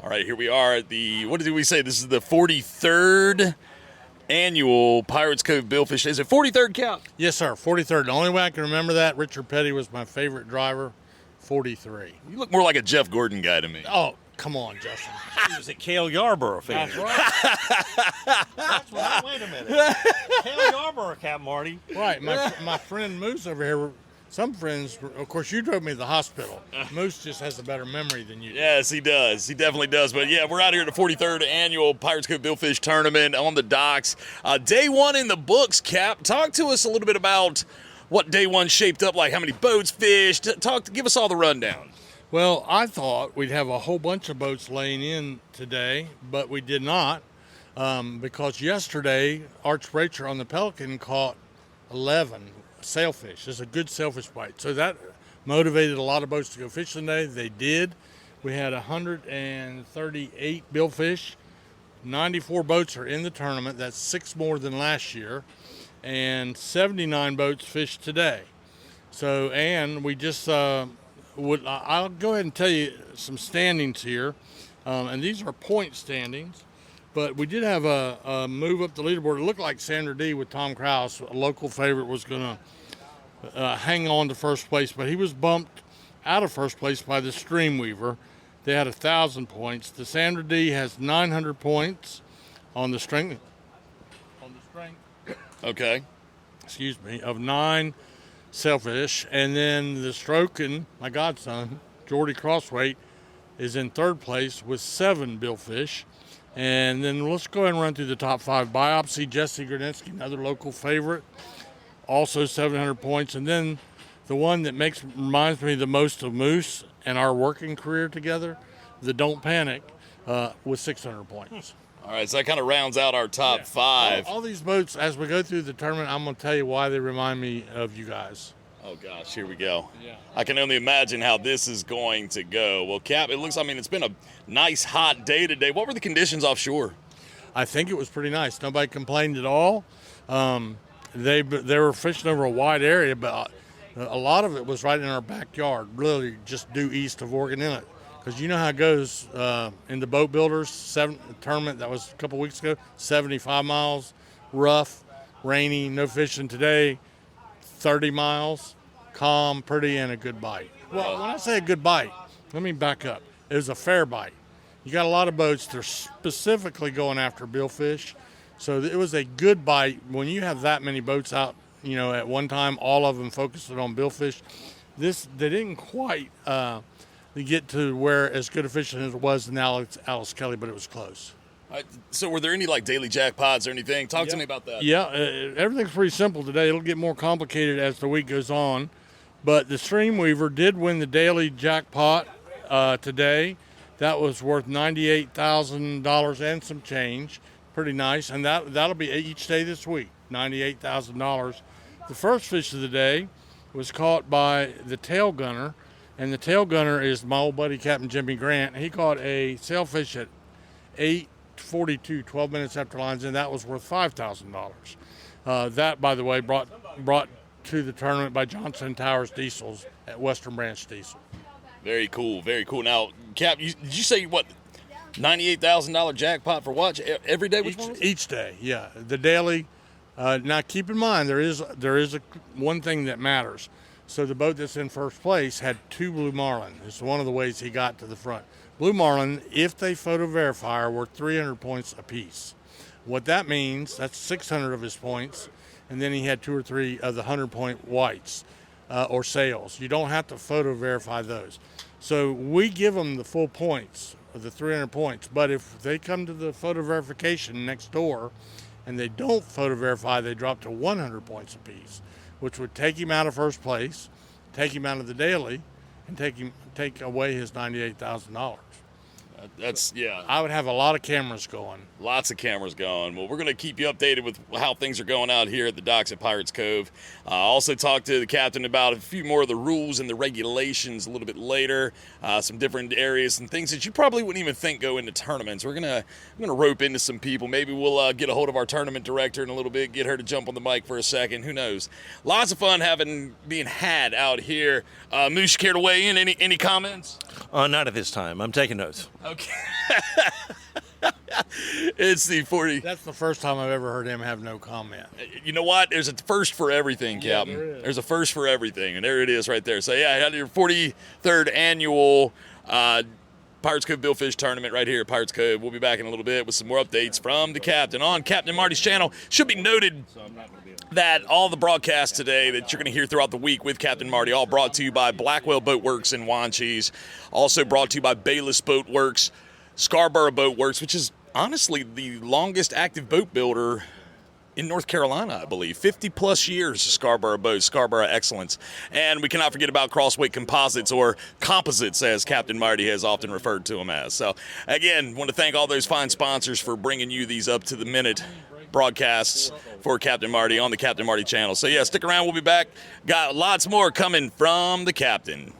All right, here we are at the, what did we say? This is the 43rd annual Pirates Cove Billfish. Is it 43rd, Capt? Yes, sir. 43rd. The only way I can remember that, Richard Petty was my favorite driver. 43. You look more like a Jeff Gordon guy to me. Oh, come on, Justin. He was a Cale Yarborough fan. That's right. That's what. Wait a minute. Cale Yarborough, Cap Marty. Right. My friend Moose over here, some friends, of course, you drove me to the hospital. Moose just has a better memory than you do. Yes, he does. He definitely does. But, yeah, we're out here at the 43rd annual Pirates Cove Billfish Tournament on the docks. Day one in the books, Cap. Talk to us a little bit about what day one shaped up like, how many boats fished. Give us all the rundown. Well, I thought we'd have a whole bunch of boats laying in today, but we did not because yesterday Arch Bracher on the Pelican caught 11 sailfish. It's a good sailfish bite. So that motivated a lot of boats to go fishing today. They did. We had 138 billfish. 94 boats are in the tournament. That's 6 more than last year. And 79 boats fished today. So, and we just I'll go ahead and tell you some standings here, and these are point standings, but we did have a move up the leaderboard. It looked like Sandra D with Tom Krause, a local favorite, was going to hang on to first place, but he was bumped out of first place by the Streamweaver. They had 1,000 points. The Sandra D has 900 points on the strength. Okay. Excuse me, of 9 sailfish, and then the Strokin, my godson, Jordy Crossweight, is in third place with 7 billfish. And then let's go ahead and run through the top 5. Biopsy, Jesse Gradensky, another local favorite, also 700 points. And then the one that reminds me the most of Moose and our working career together, the Don't Panic, with 600 points. All right, so that kind of rounds out our top 5. All these boats, as we go through the tournament, I'm going to tell you why they remind me of you guys. Oh, gosh, here we go. Yeah. I can only imagine how this is going to go. Well, Cap, it's been a nice, hot day today. What were the conditions offshore? I think it was pretty nice. Nobody complained at all. They were fishing over a wide area, but a lot of it was right in our backyard, really just due east of Oregon Inlet. Because you know how it goes in the boat builders tournament that was a couple weeks ago, 75 miles, rough, rainy, no fishing today, 30 miles, calm, pretty, and a good bite. Well, when I say a good bite, let me back up. It was a fair bite. You got a lot of boats, they're specifically going after billfish. So it was a good bite. When you have that many boats out, at one time, all of them focused on billfish. They didn't quite get to where as good a fishing as it was in Alice Kelly, but it was close. So were there any daily jackpots or anything? Talk to me about that. Yeah, everything's pretty simple today. It'll get more complicated as the week goes on. But the Streamweaver did win the daily jackpot today. That was worth $98,000 and some change. Pretty nice. And that'll be each day this week, $98,000. The first fish of the day was caught by the tail gunner. And the tail gunner is my old buddy, Captain Jimmy Grant. He caught a sailfish at 8:42, 12 minutes after lines in. That was worth $5,000. That, by the way, brought to the tournament by Johnson Towers Diesels at Western Branch Diesel. Very cool, very cool. Now, Cap, did you say what? $98,000 jackpot for what? Every day? Each day, yeah. The daily. Now, keep in mind there is one thing that matters. So the boat that's in first place had 2 blue marlin. It's one of the ways he got to the front. Blue marlin, if they photo verify, are worth 300 points apiece. What that means, that's 600 of his points, and then he had 2 or 3 of the 100-point whites or sales. You don't have to photo verify those. So we give them the full points of the 300 points, but if they come to the photo verification next door and they don't photo verify, they drop to 100 points apiece, which would take him out of first place, take him out of the daily, and take away his $98,000. I would have a lot of cameras going. Lots of cameras going. Well, we're going to keep you updated with how things are going out here at the docks at Pirates Cove. Also talk to the captain about a few more of the rules and the regulations a little bit later. Some different areas and things that you probably wouldn't even think go into tournaments. We're gonna rope into some people. Maybe we'll get a hold of our tournament director in a little bit, get her to jump on the mic for a second. Who knows? Lots of fun being had out here. Moose, care to weigh in? Any comments? Not at this time. I'm taking notes. Okay. It's the 40. That's the first time I've ever heard him have no comment. You know what? There's a first for everything, Yeah, Captain. there is. There's a first for everything, and there it is right there. So, yeah, I had your 43rd annual Pirates Cove Billfish tournament right here at Pirates Cove. We'll be back in a little bit with some more updates from the captain on Captain Marty's channel. Should be noted that all the broadcasts today that you're going to hear throughout the week with Captain Marty, all brought to you by Blackwell Boat Works in Wanchese, also brought to you by Bayless Boat Works, Scarborough Boat Works, which is honestly the longest active boat builder in North Carolina, I believe. 50-plus years, Scarborough Boats, Scarborough Excellence. And we cannot forget about Crossweight Composites, or Composites, as Captain Marty has often referred to them as. So, again, want to thank all those fine sponsors for bringing you these up-to-the-minute broadcasts for Captain Marty on the Captain Marty channel. So, yeah, stick around. We'll be back. Got lots more coming from the Captain.